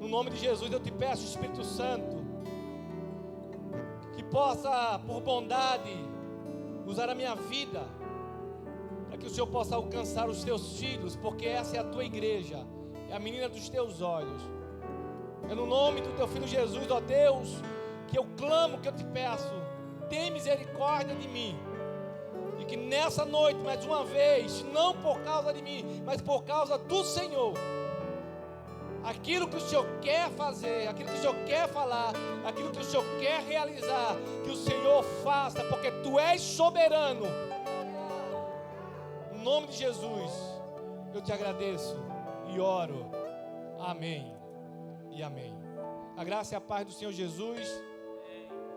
No nome de Jesus eu te peço, Espírito Santo, que possa, por bondade, usar a minha vida, para que o Senhor possa alcançar os teus filhos, porque essa é a tua igreja, é a menina dos teus olhos. É no nome do teu filho Jesus, ó Deus, que eu clamo, que eu te peço, tem misericórdia de mim. E que nessa noite, mais uma vez, não por causa de mim, mas por causa do Senhor, aquilo que o Senhor quer fazer, aquilo que o Senhor quer falar, aquilo que o Senhor quer realizar, que o Senhor faça, porque Tu és soberano. Em nome de Jesus, eu te agradeço e oro. Amém e amém. A graça e a paz do Senhor Jesus,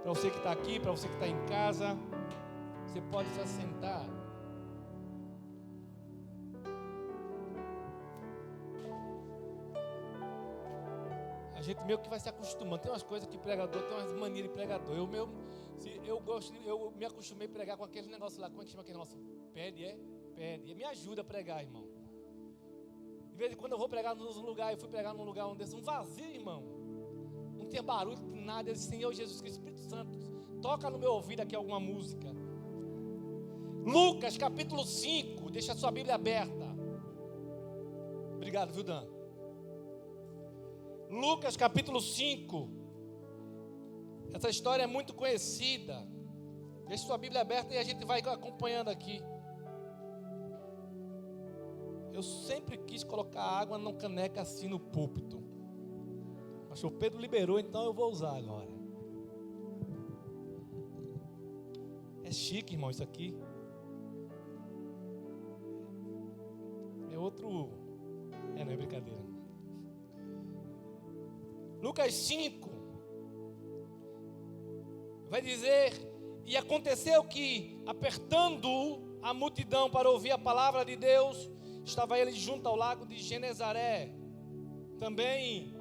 para você que está aqui, para você que está em casa, você pode se assentar. A gente meio que vai se acostumando. Tem umas coisas que pregador, tem umas manias de pregador. Eu me acostumei a pregar com aquele negócio lá. Como é que chama aquele negócio? Pede. Me ajuda a pregar, irmão. De vez em quando eu vou pregar nos lugares, eu fui pregar num lugar um vazio, irmão. Não tinha barulho, nada. Eu disse, Senhor Jesus Cristo, Espírito Santo, toca no meu ouvido aqui alguma música. Lucas capítulo 5, deixa a sua Bíblia aberta. Obrigado, viu, Dan? Lucas capítulo 5. Essa história é muito conhecida. Deixa sua Bíblia aberta e a gente vai acompanhando aqui. Eu sempre quis colocar água numa caneca assim no púlpito. O pastor Pedro liberou, então eu vou usar agora. É chique, irmão, isso aqui. É outro... não é brincadeira. Lucas 5 vai dizer: e aconteceu que, apertando a multidão para ouvir a palavra de Deus, estava ele junto ao lago de Genezaré, também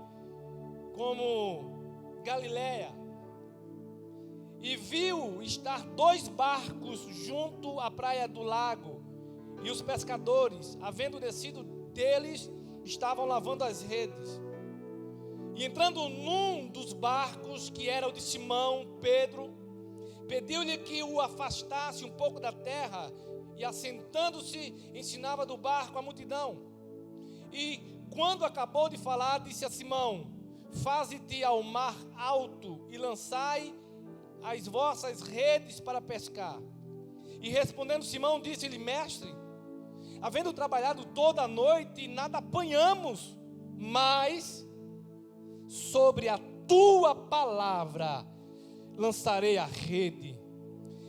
como Galileia, e viu estar 2 barcos junto à praia do lago, e os pescadores, havendo descido deles, estavam lavando as redes. E entrando num dos barcos, que era o de Simão, Pedro, pediu-lhe que o afastasse um pouco da terra, e assentando-se, ensinava do barco a multidão. E quando acabou de falar, disse a Simão: faze-te ao mar alto e lançai as vossas redes para pescar. E respondendo Simão, disse-lhe: mestre, havendo trabalhado toda a noite, nada apanhamos, mas sobre a tua palavra lançarei a rede.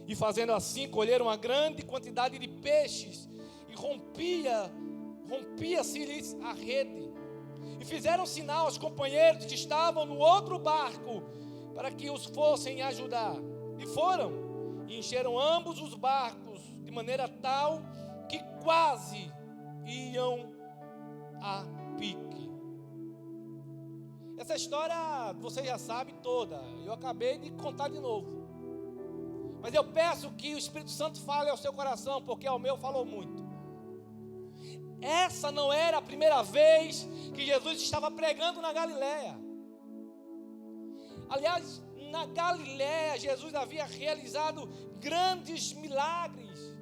E fazendo assim, colheram uma grande quantidade de peixes, e rompia-se-lhes a rede. E fizeram sinal aos companheiros que estavam no outro barco, para que os fossem ajudar. E foram, e encheram ambos os barcos, de maneira tal que quase iam a pique. Essa história você já sabe toda, eu acabei de contar de novo. Mas eu peço que o Espírito Santo fale ao seu coração, porque ao meu falou muito. Essa não era a primeira vez que Jesus estava pregando na Galileia. Aliás, na Galileia, Jesus havia realizado grandes milagres.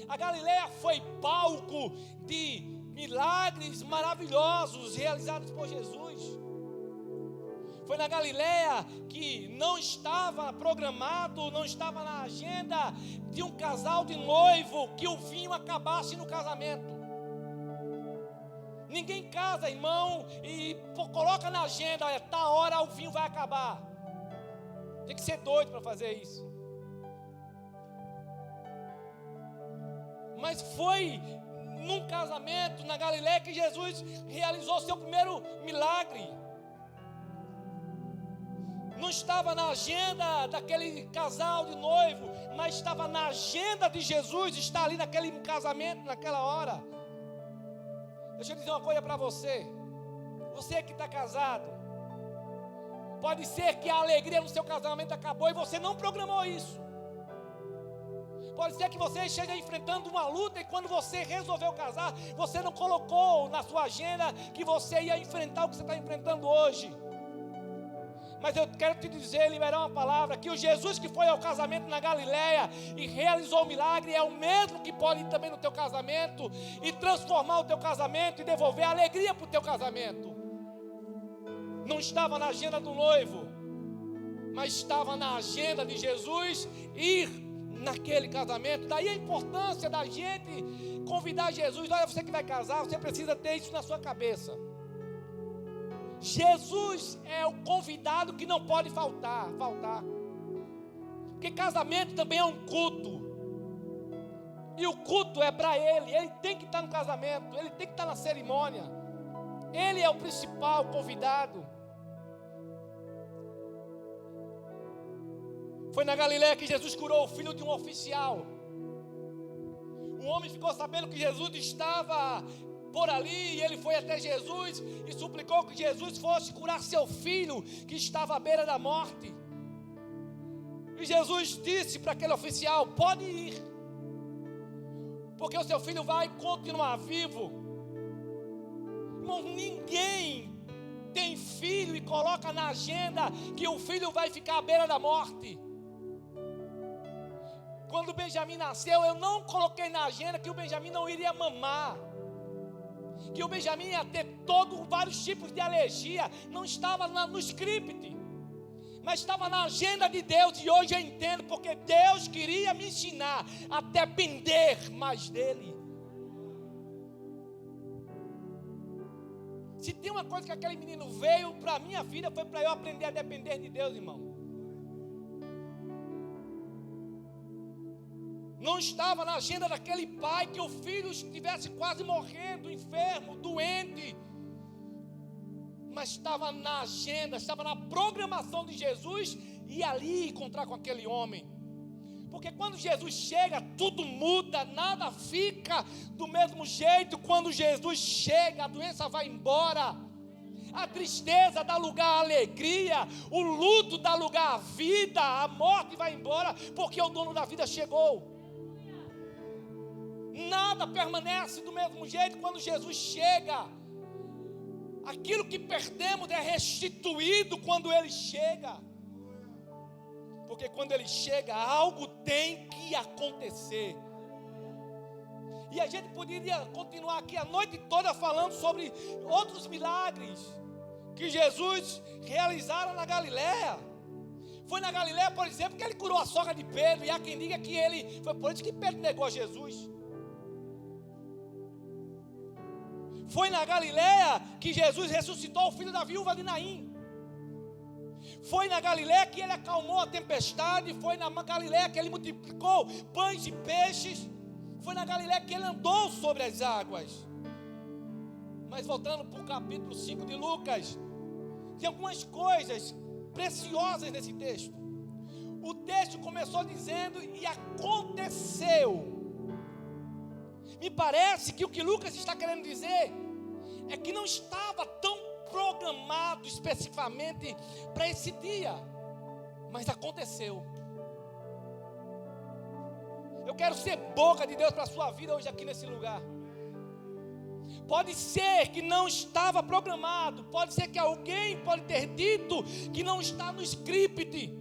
A Galileia foi palco de milagres maravilhosos realizados por Jesus. Foi na Galileia que não estava programado, não estava na agenda de um casal de noivo que o vinho acabasse no casamento. Ninguém casa, irmão, e coloca na agenda: tá hora o vinho vai acabar. Tem que ser doido para fazer isso. Mas foi num casamento na Galileia que Jesus realizou seu primeiro milagre. Não estava na agenda daquele casal de noivo, mas estava na agenda de Jesus estar ali naquele casamento, naquela hora. Deixa eu dizer uma coisa para você. Você que está casado, pode ser que a alegria no seu casamento acabou e você não programou isso. Pode ser que você esteja enfrentando uma luta e quando você resolveu casar, você não colocou na sua agenda que você ia enfrentar o que você está enfrentando hoje. Mas eu quero te dizer, liberar uma palavra, que o Jesus que foi ao casamento na Galileia e realizou o milagre é o mesmo que pode ir também no teu casamento e transformar o teu casamento e devolver a alegria para o teu casamento. Não estava na agenda do noivo, mas estava na agenda de Jesus ir naquele casamento. Daí a importância da gente convidar Jesus. Olha, você que vai casar, você precisa ter isso na sua cabeça. Jesus é o convidado que não pode faltar. Porque casamento também é um culto. E o culto é para Ele. Ele tem que estar no casamento. Ele tem que estar na cerimônia. Ele é o principal convidado. Foi na Galileia que Jesus curou o filho de um oficial. O homem ficou sabendo que Jesus estava por ali, e ele foi até Jesus e suplicou que Jesus fosse curar seu filho, que estava à beira da morte. E Jesus disse para aquele oficial: pode ir, porque o seu filho vai continuar vivo. Irmão, ninguém tem filho e coloca na agenda que o filho vai ficar à beira da morte. Quando o Benjamim nasceu, eu não coloquei na agenda que o Benjamim não iria mamar, que o Benjamim ia ter vários tipos de alergia. Não estava no script, mas estava na agenda de Deus. E hoje eu entendo, porque Deus queria me ensinar a depender mais dEle. Se tem uma coisa que aquele menino veio para a minha vida, foi para eu aprender a depender de Deus, irmão. Não estava na agenda daquele pai que o filho estivesse quase morrendo, enfermo, doente. Mas estava na agenda, estava na programação de Jesus ir ali encontrar com aquele homem. Porque quando Jesus chega, tudo muda, nada fica do mesmo jeito. Quando Jesus chega, a doença vai embora. A tristeza dá lugar à alegria, o luto dá lugar à vida, a morte vai embora, porque o dono da vida chegou. Nada permanece do mesmo jeito quando Jesus chega. Aquilo que perdemos é restituído quando Ele chega. Porque quando Ele chega, algo tem que acontecer. E a gente poderia continuar aqui a noite toda falando sobre outros milagres que Jesus realizara na Galileia. Foi na Galileia, por exemplo, que Ele curou a sogra de Pedro. E há quem diga que foi por isso que Pedro negou a Jesus. Foi na Galileia que Jesus ressuscitou o filho da viúva de Naim. Foi na Galileia que Ele acalmou a tempestade. Foi na Galileia que Ele multiplicou pães e peixes. Foi na Galileia que Ele andou sobre as águas. Mas voltando para o capítulo 5 de Lucas, tem algumas coisas preciosas nesse texto. O texto começou dizendo: e aconteceu. Me parece que o que Lucas está querendo dizer é que não estava tão programado especificamente para esse dia, mas aconteceu. Eu quero ser boca de Deus para a sua vida hoje aqui nesse lugar. Pode ser que não estava programado, pode ser que alguém pode ter dito que não está no script,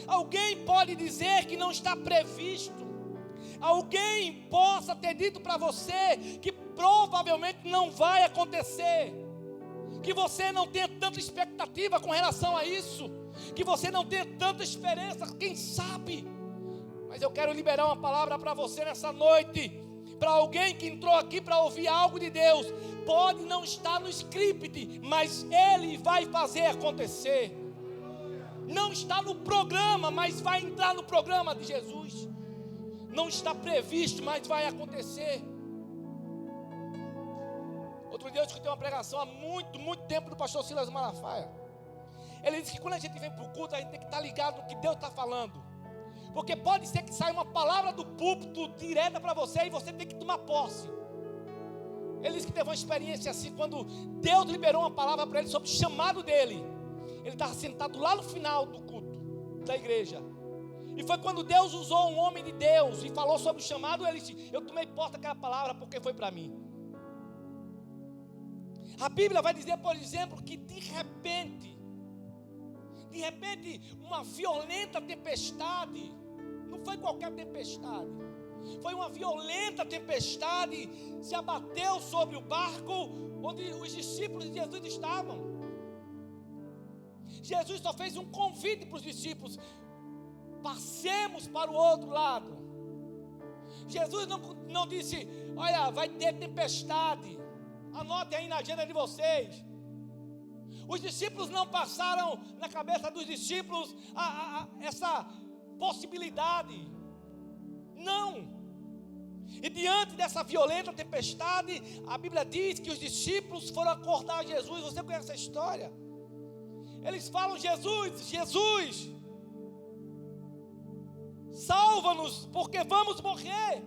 alguém pode dizer que não está previsto. Alguém possa ter dito para você que provavelmente não vai acontecer, que você não tenha tanta expectativa com relação a isso, que você não tenha tanta esperança, quem sabe. Mas eu quero liberar uma palavra para você nessa noite, para alguém que entrou aqui para ouvir algo de Deus. Pode não estar no script, mas Ele vai fazer acontecer. Não está no programa, mas vai entrar no programa de Jesus. Não está previsto, mas vai acontecer. Outro dia eu escutei uma pregação há muito tempo do pastor Silas Malafaia. Ele disse que quando a gente vem para o culto, a gente tem que estar ligado no que Deus está falando. Porque pode ser que saia uma palavra do púlpito direta para você e você tem que tomar posse. Ele disse que teve uma experiência assim, quando Deus liberou uma palavra para ele sobre o chamado dele. Ele estava sentado lá no final do culto da igreja. E foi quando Deus usou um homem de Deus e falou sobre o chamado, ele disse: eu tomei posse daquela palavra porque foi para mim. A Bíblia vai dizer, por exemplo, que de repente, uma violenta tempestade, não foi qualquer tempestade, foi uma violenta tempestade, se abateu sobre o barco onde os discípulos de Jesus estavam. Jesus só fez um convite para os discípulos: passemos para o outro lado. Jesus não disse: olha, vai ter tempestade, anotem aí na agenda de vocês. Os discípulos não passaram na cabeça dos discípulos essa possibilidade. Não. E diante dessa violenta tempestade, a Bíblia diz que os discípulos foram acordar Jesus. Você conhece a história? Eles falam: Jesus, salva-nos, porque vamos morrer.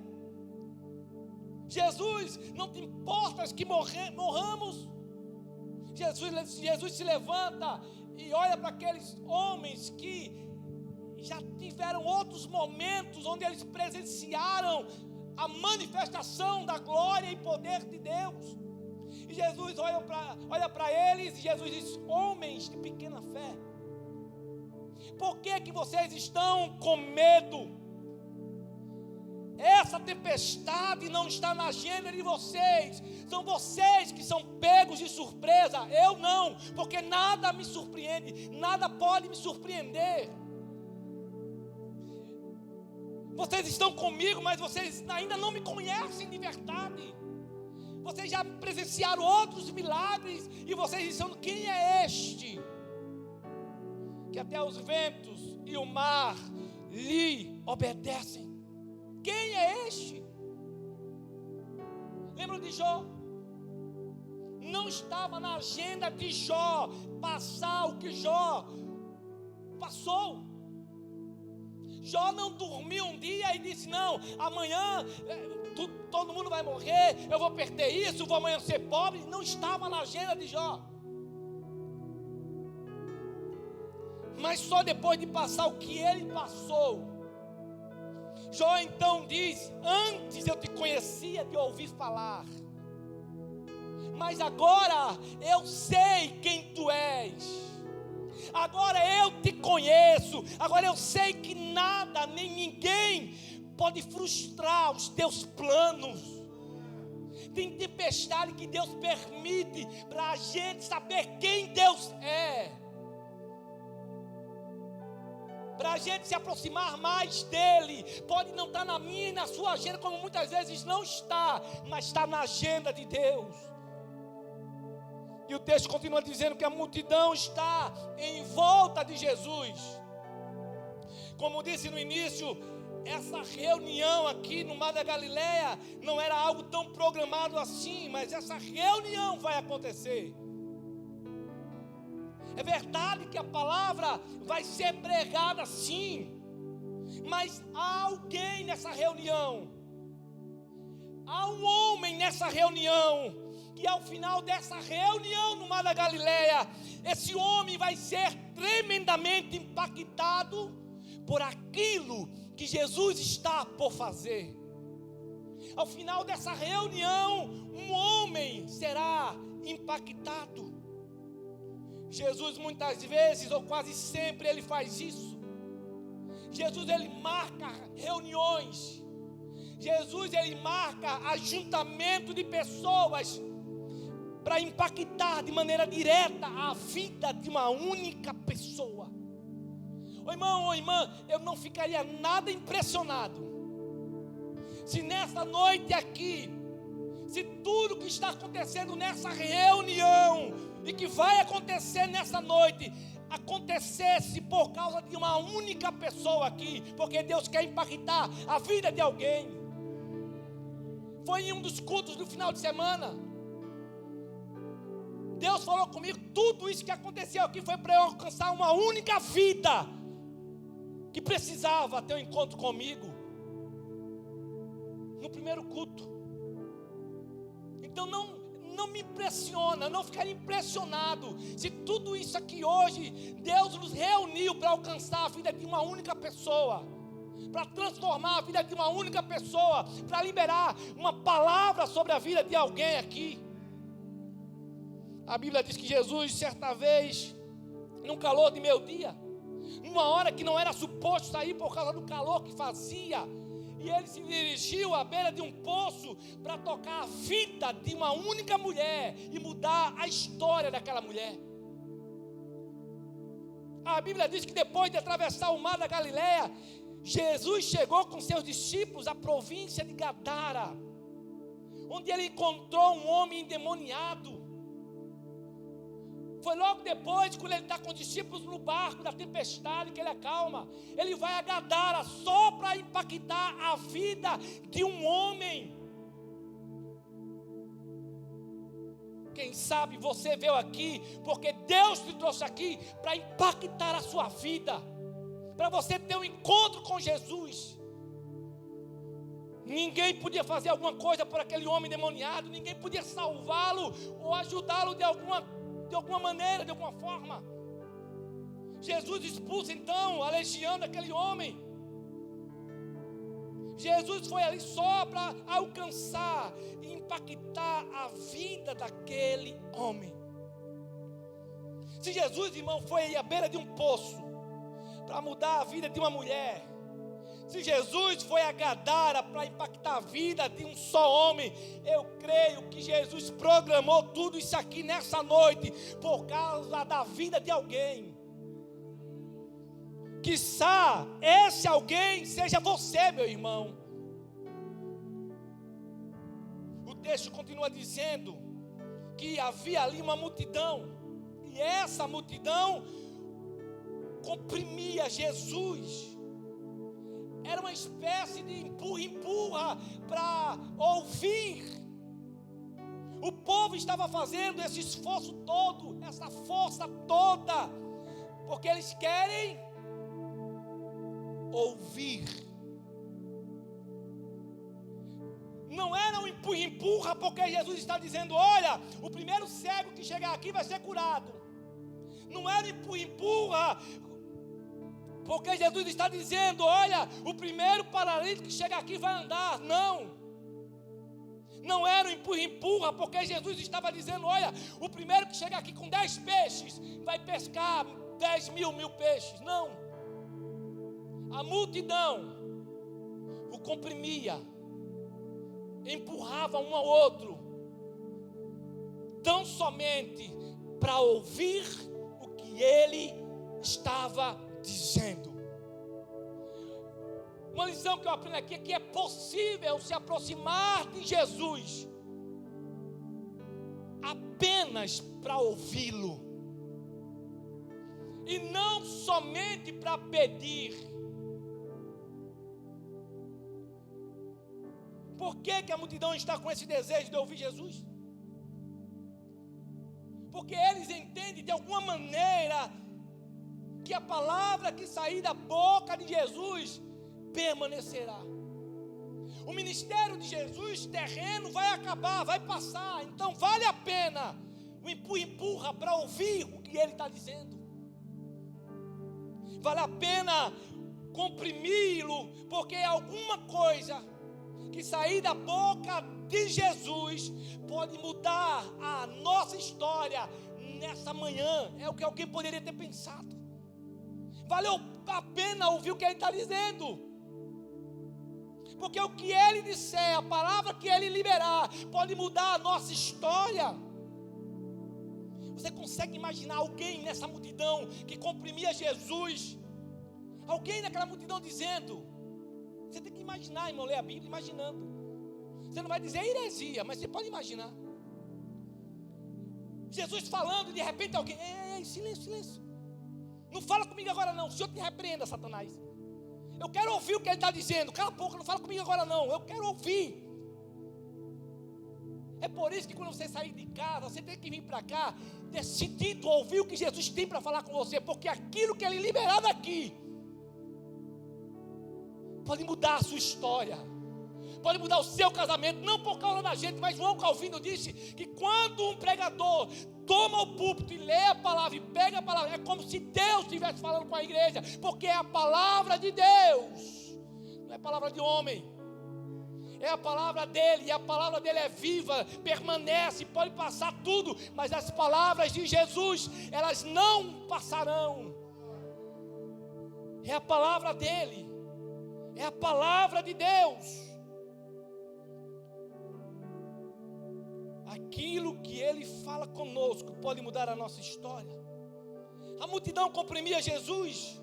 Jesus, não te importas que morramos? Jesus se levanta e olha para aqueles homens que já tiveram outros momentos onde eles presenciaram a manifestação da glória e poder de Deus. E Jesus olha para eles e Jesus diz: homens de pequena fé, por que vocês estão com medo? Essa tempestade não está na agenda de vocês. São vocês que são pegos de surpresa. Eu não, porque nada me surpreende, nada pode me surpreender. Vocês estão comigo, mas vocês ainda não me conhecem de verdade. Vocês já presenciaram outros milagres e vocês dizem: quem é este que até os ventos e o mar lhe obedecem? Quem é este? Lembra de Jó? Não estava na agenda de Jó passar o que Jó passou. Jó não dormiu um dia e disse: não, amanhã todo mundo vai morrer, eu vou perder isso, vou amanhã ser pobre. Não estava na agenda de Jó. Mas só depois de passar o que ele passou, Jó então diz: antes eu te conhecia de ouvir falar, mas agora eu sei quem tu és. Agora eu te conheço. Agora eu sei que nada nem ninguém pode frustrar os teus planos. Tem tempestade que Deus permite para a gente saber quem Deus é, para a gente se aproximar mais dele. Pode não estar na minha e na sua agenda, como muitas vezes não está, mas está na agenda de Deus. E o texto continua dizendo que a multidão está em volta de Jesus. Como disse no início, essa reunião aqui no Mar da Galileia não era algo tão programado assim, mas essa reunião vai acontecer. É verdade que a palavra vai ser pregada sim, mas há alguém nessa reunião, há um homem nessa reunião, que ao final dessa reunião no Mar da Galileia, esse homem vai ser tremendamente impactado por aquilo que Jesus está por fazer. Ao final dessa reunião, um homem será impactado. Jesus muitas vezes, ou quase sempre, ele faz isso. Jesus, ele marca reuniões. Jesus, ele marca ajuntamento de pessoas para impactar de maneira direta a vida de uma única pessoa. Ô irmão, ô irmã, eu não ficaria nada impressionado se nessa noite aqui, se tudo que está acontecendo nessa reunião e que vai acontecer nessa noite acontecesse por causa de uma única pessoa aqui, porque Deus quer impactar a vida de alguém. Foi em um dos cultos do final de semana, Deus falou comigo: tudo isso que aconteceu aqui foi para eu alcançar uma única vida que precisava ter um encontro comigo no primeiro culto. Então não me impressiona, não ficaria impressionado se tudo isso aqui hoje Deus nos reuniu para alcançar a vida de uma única pessoa. para transformar a vida de uma única pessoa, para liberar uma palavra sobre a vida de alguém aqui. A Bíblia diz que Jesus, certa vez, num calor de meio-dia, numa hora que não era suposto sair por causa do calor que fazia, e ele se dirigiu à beira de um poço para tocar a vida de uma única mulher e mudar a história daquela mulher. A Bíblia diz que depois de atravessar o mar da Galileia, Jesus chegou com seus discípulos à província de Gadara, onde ele encontrou um homem endemoniado. Foi logo depois, quando ele está com os discípulos no barco da tempestade, que ele acalma. Ele vai a Gadara só para impactar a vida de um homem. Quem sabe você veio aqui porque Deus te trouxe aqui para impactar a sua vida, para você ter um encontro com Jesus. Ninguém podia fazer alguma coisa por aquele homem endemoniado, ninguém podia salvá-lo ou ajudá-lo de alguma maneira, de alguma forma. Jesus expulsa então a legião daquele homem. Jesus foi ali só para alcançar e impactar a vida daquele homem. Se Jesus, irmão, foi à beira de um poço para mudar a vida de uma mulher, se Jesus foi a Gadara para impactar a vida de um só homem, eu creio que Jesus programou tudo isso aqui nessa noite por causa da vida de alguém. Quiçá esse alguém seja você, meu irmão. O texto continua dizendo que havia ali uma multidão, e essa multidão comprimia Jesus. Era uma espécie de empurra para ouvir. O povo estava fazendo esse esforço todo, essa força toda, porque eles querem ouvir. Não era um empurra porque Jesus está dizendo: olha, o primeiro cego que chegar aqui vai ser curado. Não era empurra porque Jesus está dizendo: olha, o primeiro paralítico que chegar aqui vai andar. Não era um empurra porque Jesus estava dizendo: olha, o primeiro que chegar aqui com 10 peixes vai pescar 10 mil peixes. Não. A multidão o comprimia, empurrava um ao outro, tão somente para ouvir o que ele estava dizendo. Uma lição que eu aprendo aqui é que é possível se aproximar de Jesus apenas para ouvi-lo, e não somente para pedir. Por que a multidão está com esse desejo de ouvir Jesus? Porque eles entendem de alguma maneira que a palavra que sair da boca de Jesus permanecerá. O ministério de Jesus terreno vai acabar, vai passar. Então vale a pena o empurra para ouvir o que ele está dizendo. Vale a pena comprimi-lo, porque alguma coisa que sair da boca de Jesus pode mudar a nossa história nessa manhã. É o que alguém poderia ter pensado. Valeu a pena ouvir o que ele está dizendo, porque o que ele disser, a palavra que ele liberar, pode mudar a nossa história. Você consegue imaginar alguém nessa multidão que comprimia Jesus? Alguém naquela multidão dizendo? Você tem que imaginar, irmão, ler a Bíblia imaginando. Você não vai dizer heresia, mas você pode imaginar. Jesus falando, de repente alguém: ei, silêncio. Não fala comigo agora não, o Senhor te repreenda, Satanás. Eu quero ouvir o que ele está dizendo. Cala a boca, não fala comigo agora não, eu quero ouvir. É por isso que quando você sair de casa, você tem que vir para cá decidido a ouvir o que Jesus tem para falar com você, porque aquilo que ele liberar daqui pode mudar a sua história, pode mudar o seu casamento, não por causa da gente, mas João Calvino disse que quando um pregador toma o púlpito e lê a palavra e pega a palavra, é como se Deus estivesse falando com a igreja, porque é a palavra de Deus. palavra de homem. É a palavra dele, e a palavra dele é viva, permanece, pode passar tudo, mas as palavras de Jesus, elas não passarão. É a palavra dele, é a palavra de Deus. Aquilo que ele fala conosco pode mudar a nossa história. A multidão comprimia Jesus,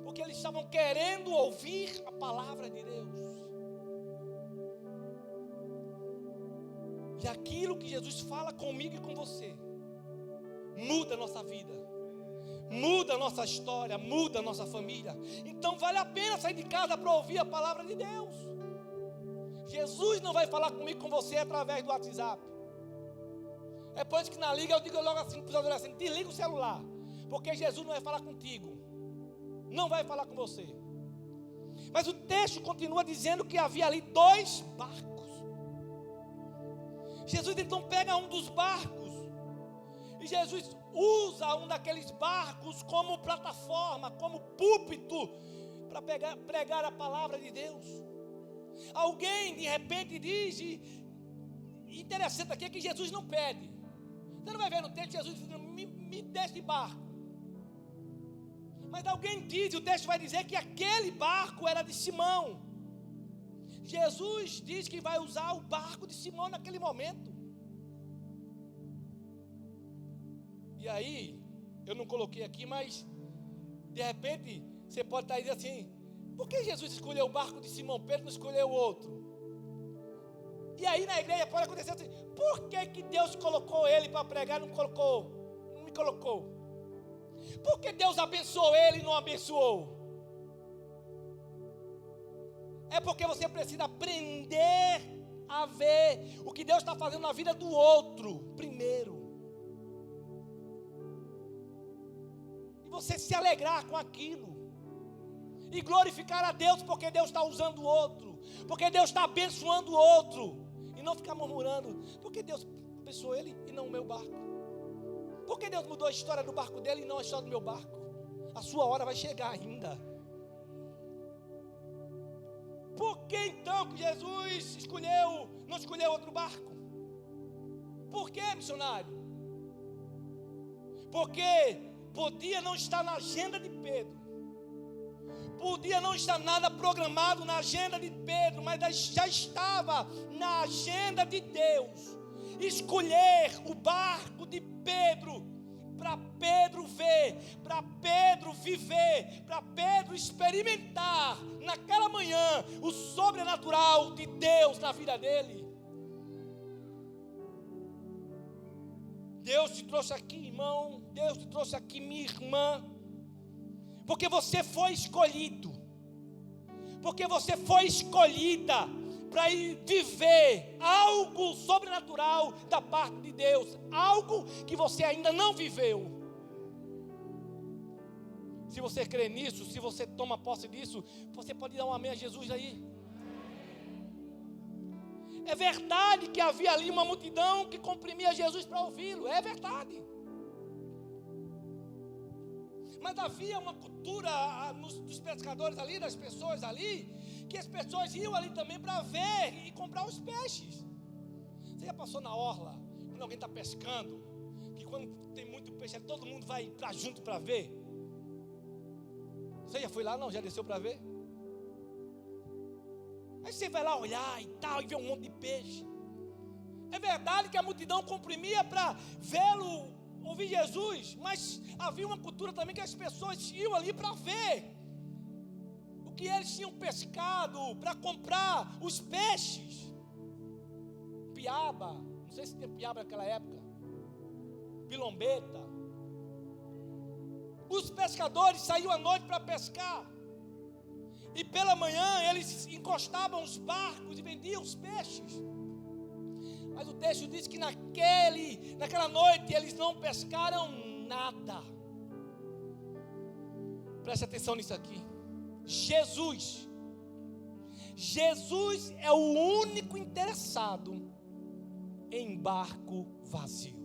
porque eles estavam querendo ouvir a palavra de Deus. E aquilo que Jesus fala comigo e com você muda a nossa vida, muda a nossa história, muda a nossa família. Então vale a pena sair de casa para ouvir a palavra de Deus. Jesus não vai falar comigo e com você através do WhatsApp. É por isso que na liga eu digo logo assim para os adolescentes: desliga o celular, porque Jesus não vai falar contigo, não vai falar com você. Mas o texto continua dizendo que havia ali 2 barcos. Jesus então pega um dos barcos, e Jesus usa um daqueles barcos como plataforma, como púlpito, para pregar a palavra de Deus. Alguém de repente diz, e interessante aqui é que Jesus não pede. Você não vai ver no texto Jesus dizendo: me deixe de barco. Mas alguém diz, e o texto vai dizer que aquele barco era de Simão. Jesus diz que vai usar o barco de Simão naquele momento. E aí, eu não coloquei aqui, mas de repente você pode estar dizendo assim: por que Jesus escolheu o barco de Simão Pedro e não escolheu o outro? E aí na igreja pode acontecer assim: por que Deus colocou ele para pregar e não me colocou? Por que Deus abençoou ele e não abençoou? É porque você precisa aprender a ver o que Deus está fazendo na vida do outro primeiro. E você se alegrar com aquilo. E glorificar a Deus porque Deus está usando o outro. Porque Deus está abençoando o outro. E não ficar murmurando: porque Deus abençoou ele e não o meu barco? Porque Deus mudou a história do barco dele e não a história do meu barco? A sua hora vai chegar ainda. Por que então que Jesus não escolheu outro barco? Por que, missionário? Porque podia não estar na agenda de Pedro, podia não estar nada programado na agenda de Pedro, mas já estava na agenda de Deus escolher o barco de Pedro, para Pedro ver, para Pedro viver, para Pedro experimentar naquela manhã o sobrenatural de Deus na vida dele. Deus te trouxe aqui, irmão, Deus te trouxe aqui, minha irmã, porque você foi escolhido, porque você foi escolhida para ir viver algo sobrenatural da parte de Deus, algo que você ainda não viveu. Se você crê nisso, se você toma posse disso, você pode dar um amém a Jesus aí. É verdade que havia ali uma multidão que comprimia Jesus para ouvi-lo, é verdade. Mas havia uma cultura dos pescadores ali, das pessoas ali, que as pessoas iam ali também para ver e comprar os peixes. Você já passou na orla, quando alguém está pescando, que quando tem muito peixe, todo mundo vai para junto para ver? Você já foi lá? Não, já desceu para ver? Aí você vai lá olhar e tal, e ver um monte de peixe. É verdade que a multidão comprimia para vê-lo, ouvir Jesus, mas havia uma cultura também que as pessoas iam ali para ver o que eles tinham pescado, para comprar os peixes. Piaba, não sei se tinha piaba naquela época, pilombeta. Os pescadores saíam à noite para pescar, e pela manhã eles encostavam os barcos e vendiam os peixes. Mas o texto diz que naquela noite eles não pescaram nada. Preste atenção nisso aqui. Jesus é o único interessado em barco vazio.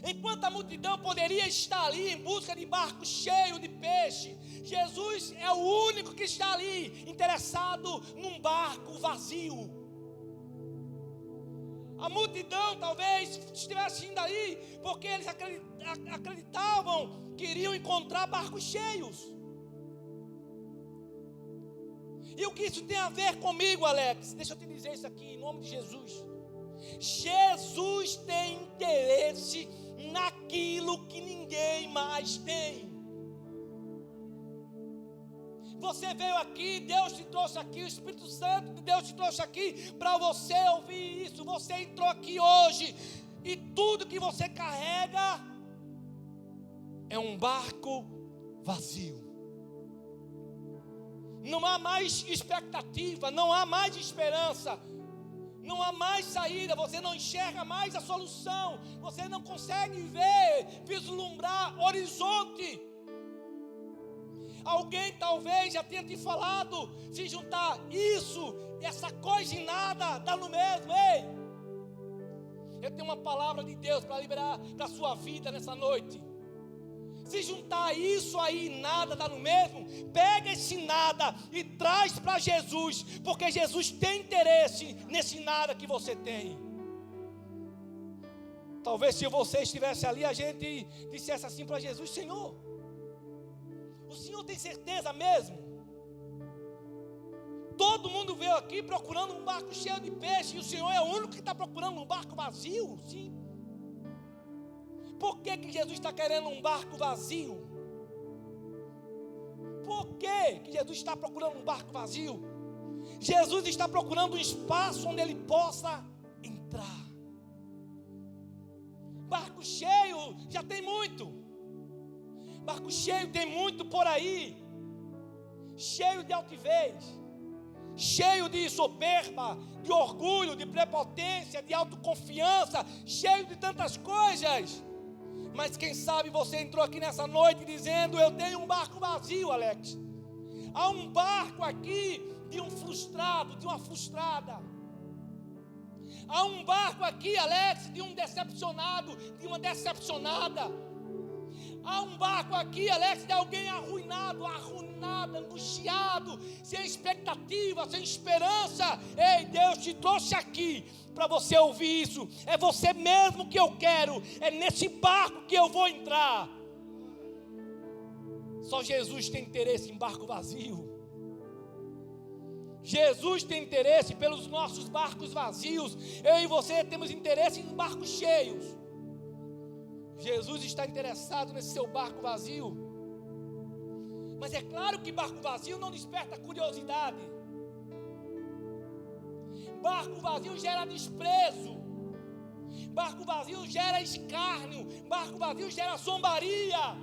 Enquanto a multidão poderia estar ali em busca de barco cheio de peixe, Jesus é o único que está ali, interessado num barco vazio. A multidão talvez estivesse indo aí porque eles acreditavam que iriam encontrar barcos cheios. E o que isso tem a ver comigo, Alex? Deixa eu te dizer isso aqui, em nome de Jesus. Jesus tem interesse naquilo que ninguém mais tem. Você veio aqui, Deus te trouxe aqui, o Espírito Santo de Deus te trouxe aqui para você ouvir isso. Você entrou aqui hoje e tudo que você carrega é um barco vazio. Não há mais expectativa, não há mais esperança, não há mais saída, você não enxerga mais a solução, você não consegue vislumbrar horizonte. Alguém talvez já tenha te falado, se juntar isso, essa coisa e nada, dá no mesmo. Ei, eu tenho uma palavra de Deus para liberar para a sua vida nessa noite. Se juntar isso aí e nada dá no mesmo, pega esse nada e traz para Jesus, porque Jesus tem interesse nesse nada que você tem. Talvez se você estivesse ali, a gente dissesse assim para Jesus: Senhor, o Senhor tem certeza mesmo? Todo mundo veio aqui procurando um barco cheio de peixe, e o Senhor é o único que está procurando um barco vazio? Sim. Por que Jesus está querendo um barco vazio? Por que Jesus está procurando um barco vazio? Jesus está procurando um espaço onde ele possa entrar. Barco cheio já tem muito. Barco cheio tem muito por aí. Cheio de altivez, cheio de soberba, de orgulho, de prepotência, de autoconfiança, cheio de tantas coisas. Mas quem sabe você entrou aqui nessa noite dizendo: eu tenho um barco vazio, Alex. Há um barco aqui de um frustrado, de uma frustrada. Há um barco aqui, Alex, de um decepcionado, de uma decepcionada. Há um barco aqui, Alex, de alguém arruinado, angustiado, sem expectativa, sem esperança. Ei, Deus te trouxe aqui para você ouvir isso. É você mesmo que eu quero, é nesse barco que eu vou entrar. Só Jesus tem interesse em barco vazio. Jesus tem interesse pelos nossos barcos vazios. Eu e você temos interesse em barcos cheios. Jesus está interessado nesse seu barco vazio. Mas é claro que barco vazio não desperta curiosidade. Barco vazio gera desprezo. Barco vazio gera escárnio. Barco vazio gera zombaria.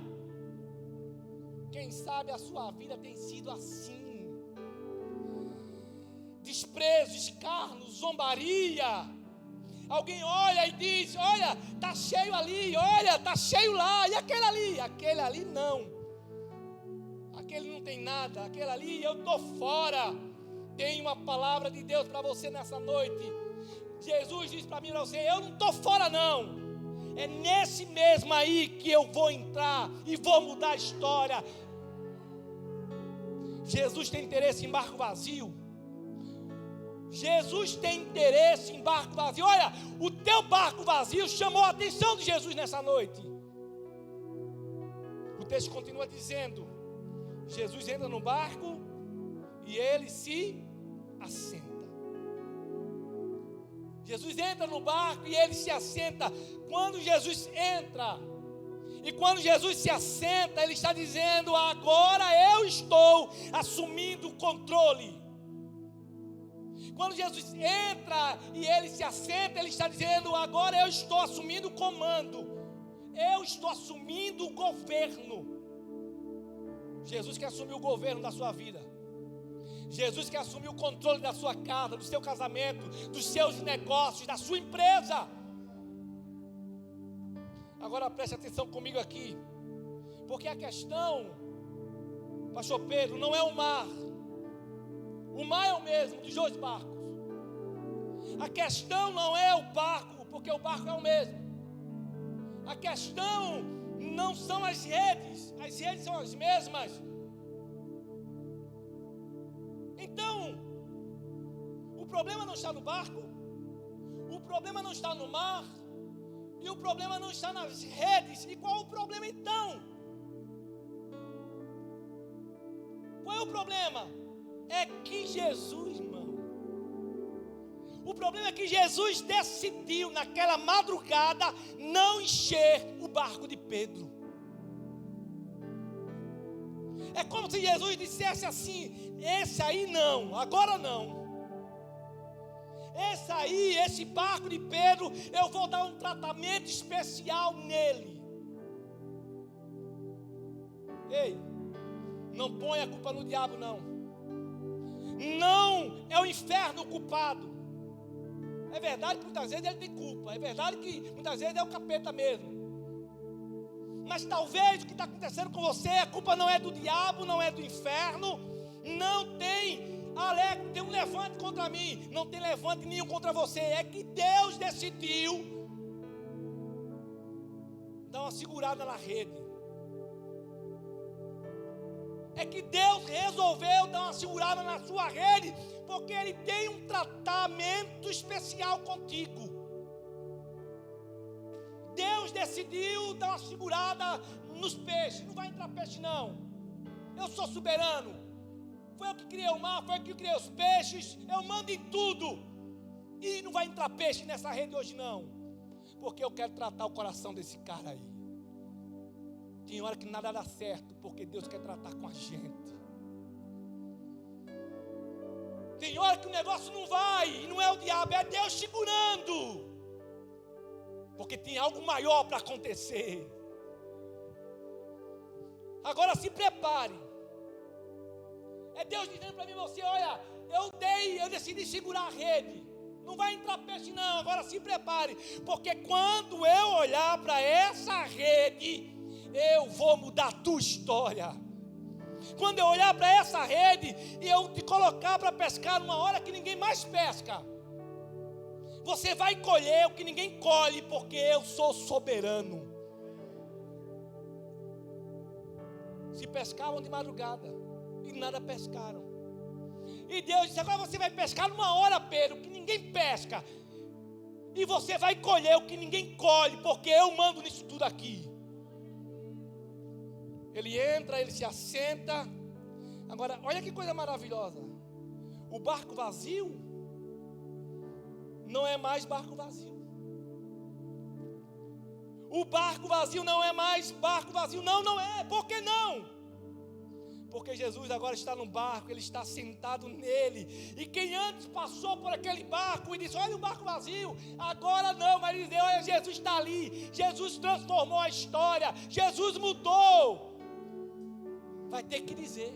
Quem sabe a sua vida tem sido assim. Desprezo, escárnio, zombaria. Alguém olha e diz: olha, está cheio ali, olha, está cheio lá. E aquele ali? Aquele ali não. Aquele não tem nada. Aquele ali eu estou fora. Tem uma palavra de Deus para você nessa noite. Jesus diz para mim e para você: eu não estou fora não. É nesse mesmo aí que eu vou entrar e vou mudar a história. Jesus tem interesse em barco vazio. Jesus tem interesse em barco vazio. Olha, o teu barco vazio chamou a atenção de Jesus nessa noite. O texto continua dizendo: Jesus entra no barco e ele se assenta. Jesus entra no barco e ele se assenta. Quando Jesus entra e quando Jesus se assenta, ele está dizendo: agora eu estou assumindo o controle. Quando Jesus entra e ele se assenta, ele está dizendo: agora eu estou assumindo o comando. Eu estou assumindo o governo. Jesus quer assumir o governo da sua vida. Jesus quer assumir o controle da sua casa, do seu casamento, dos seus negócios, da sua empresa. Agora preste atenção comigo aqui. Porque a questão, pastor Pedro, não é o mar. O mar é o mesmo dos dois barcos. A questão não é o barco, porque o barco é o mesmo. A questão não são as redes são as mesmas. Então, o problema não está no barco, o problema não está no mar, e o problema não está nas redes. E qual o problema então? Qual é o problema? É que Jesus, irmão, o problema é que Jesus decidiu naquela madrugada não encher o barco de Pedro. É como se Jesus dissesse assim: esse aí não, agora não. Esse barco de Pedro, eu vou dar um tratamento especial nele. Ei, não ponha a culpa no diabo, não. Não é o inferno o culpado. É verdade que muitas vezes ele tem culpa. É verdade que muitas vezes é o capeta mesmo. Mas talvez o que está acontecendo com você, a culpa não é do diabo, não é do inferno. Não tem um levante contra mim. Não tem levante nenhum contra você. É que Deus decidiu dar uma segurada na rede. É que Deus resolveu dar uma segurada na sua rede, porque Ele tem um tratamento especial contigo. Deus decidiu dar uma segurada nos peixes. Não vai entrar peixe não. Eu sou soberano. Foi eu que criei o mar, foi eu que criei os peixes. Eu mando em tudo. E não vai entrar peixe nessa rede hoje não. Porque eu quero tratar o coração desse cara aí. Tem hora que nada dá certo, porque Deus quer tratar com a gente. Tem hora que o negócio não vai, e não é o diabo, é Deus segurando. Porque tem algo maior para acontecer. Agora se prepare. É Deus dizendo para mim, você, olha, eu decidi segurar a rede. Não vai entrar peixe não, agora se prepare. Porque quando eu olhar para essa rede, eu vou mudar a tua história. Quando eu olhar para essa rede e eu te colocar para pescar numa hora que ninguém mais pesca, você vai colher o que ninguém colhe, porque eu sou soberano. Se pescavam de madrugada e nada pescaram. E Deus disse, agora você vai pescar numa hora, Pedro, que ninguém pesca. E você vai colher o que ninguém colhe, porque eu mando nisso tudo aqui. Ele entra, ele se assenta. Agora, olha que coisa maravilhosa. O barco vazio não é mais barco vazio. O barco vazio não é mais barco vazio. Não é. Por que não? Porque Jesus agora está no barco, ele está sentado nele. E quem antes passou por aquele barco e disse, olha o barco vazio, agora não, mas ele diz, olha, Jesus está ali. Jesus transformou a história. Jesus mudou. Vai ter que dizer,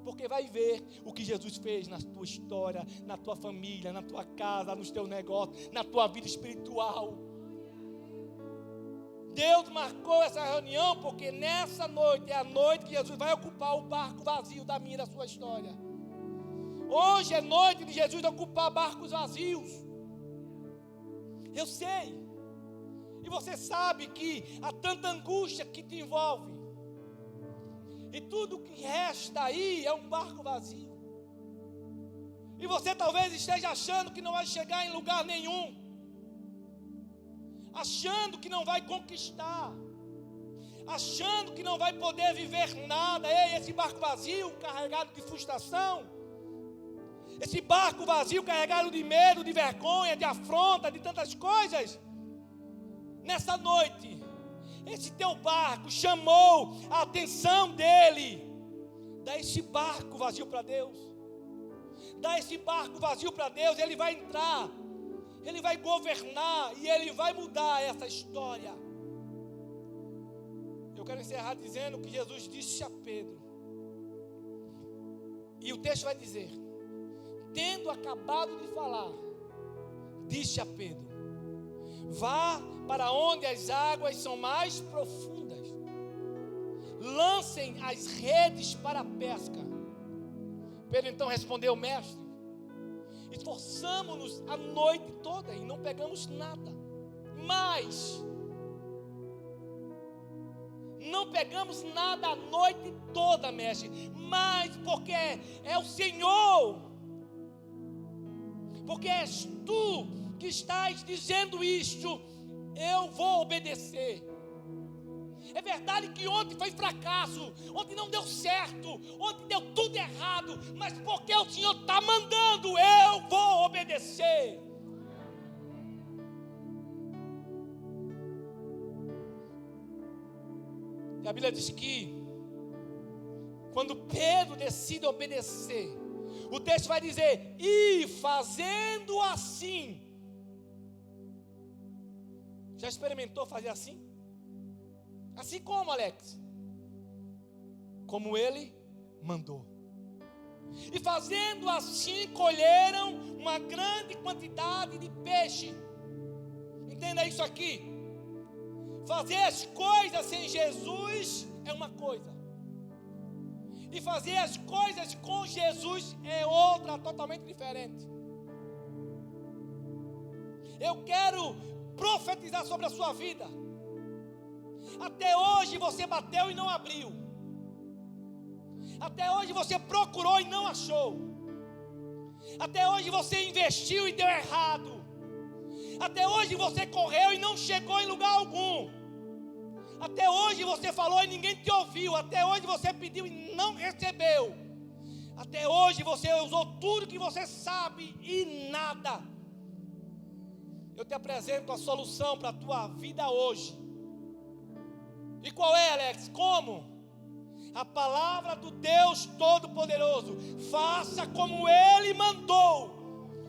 porque vai ver o que Jesus fez na tua história, na tua família, na tua casa, nos teus negócios, na tua vida espiritual. Deus marcou essa reunião porque nessa noite é a noite que Jesus vai ocupar o barco vazio da minha e da sua história. Hoje é noite de Jesus ocupar barcos vazios. Eu sei. E você sabe que há tanta angústia que te envolve. E tudo que resta aí é um barco vazio. E você talvez esteja achando que não vai chegar em lugar nenhum. Achando que não vai conquistar. Achando que não vai poder viver nada. Ei, esse barco vazio carregado de frustração. Esse barco vazio carregado de medo, de vergonha, de afronta, de tantas coisas. Nessa noite, esse teu barco chamou a atenção dele. Dá esse barco vazio para Deus. Dá esse barco vazio para Deus. Ele vai entrar. Ele vai governar. E ele vai mudar essa história. Eu quero encerrar dizendo que Jesus disse a Pedro. E o texto vai dizer. Tendo acabado de falar, disse a Pedro. Vá para onde as águas são mais profundas. Lancem as redes para a pesca. Pedro então respondeu, mestre, esforçamo-nos a noite toda e não pegamos nada. Mas não pegamos nada a noite toda, mestre, mas porque é o Senhor, porque és tu que estás dizendo isto, eu vou obedecer. É verdade que ontem foi fracasso, ontem não deu certo, ontem deu tudo errado, mas porque o Senhor está mandando, eu vou obedecer. E a Bíblia diz que quando Pedro decide obedecer, o texto vai dizer, e fazendo assim. Já experimentou fazer assim? Assim como, Alex? Como ele mandou. E fazendo assim, colheram uma grande quantidade de peixe. Entenda isso aqui. Fazer as coisas sem Jesus é uma coisa. E fazer as coisas com Jesus é outra, totalmente diferente. Eu quero profetizar sobre a sua vida. Até hoje você bateu e não abriu. Até hoje você procurou e não achou. Até hoje você investiu e deu errado. Até hoje você correu e não chegou em lugar algum. Até hoje você falou e ninguém te ouviu. Até hoje você pediu e não recebeu. Até hoje você usou tudo que você sabe e nada. Eu te apresento a solução para a tua vida hoje. E qual é, Alex? Como? A palavra do Deus Todo-Poderoso. Faça como Ele mandou.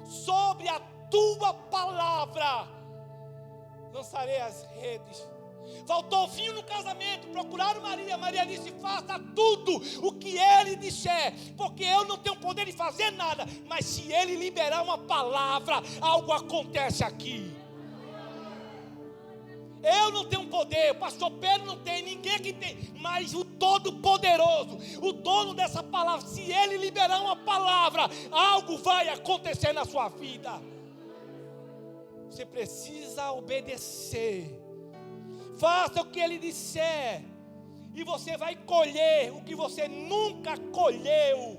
Sobre a tua palavra lançarei as redes. Faltou vinho no casamento, procuraram Maria. Maria disse, faça tudo o que Ele disser, porque eu não tenho poder de fazer nada, mas se Ele liberar uma palavra, algo acontece aqui. Eu não tenho poder, o pastor Pedro não tem, ninguém aqui tem, mas o Todo-Poderoso, o dono dessa palavra, se Ele liberar uma palavra, algo vai acontecer na sua vida. Você precisa obedecer. Faça o que Ele disser, e você vai colher o que você nunca colheu.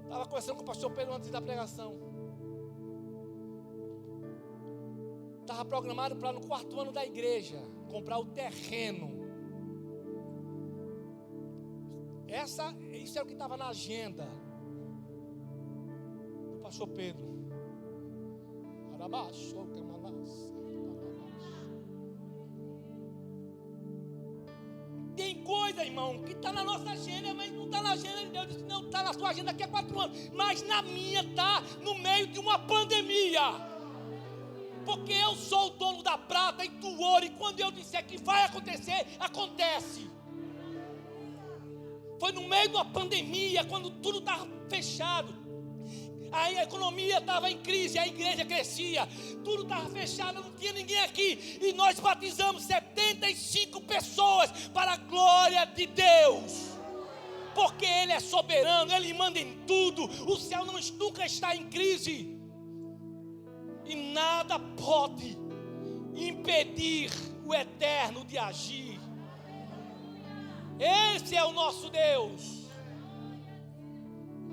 Estava conversando com o pastor Pedro antes da pregação. Estava programado para no 4º ano da igreja comprar o terreno. Isso era o que estava na agenda do pastor Pedro. Tem coisa, irmão, que está na nossa agenda, mas não está na agenda de Deus. Disse, não, está na sua agenda daqui a 4 anos, mas na minha está no meio de uma pandemia. Porque eu sou o dono da prata e do ouro, e quando eu disser que vai acontecer, acontece. Foi no meio de uma pandemia, quando tudo estava fechado, a economia estava em crise, a igreja crescia, tudo estava fechado, não tinha ninguém aqui, e nós batizamos 75 pessoas para a glória de Deus. Porque Ele é soberano, Ele manda em tudo, o céu nunca está em crise. E nada pode impedir o eterno de agir. Esse é o nosso Deus.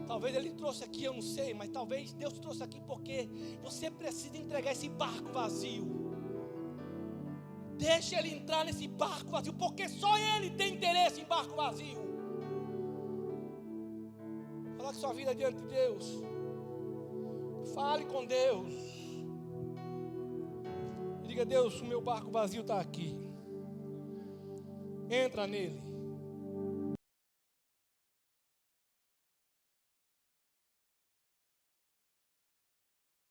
Talvez Ele trouxe aqui, eu não sei, mas talvez Deus trouxe aqui porque você precisa entregar esse barco vazio. Deixa Ele entrar nesse barco vazio, porque só Ele tem interesse em barco vazio. Coloque sua vida diante de Deus. Fale com Deus. Diga, Deus, o meu barco vazio está aqui. Entra nele.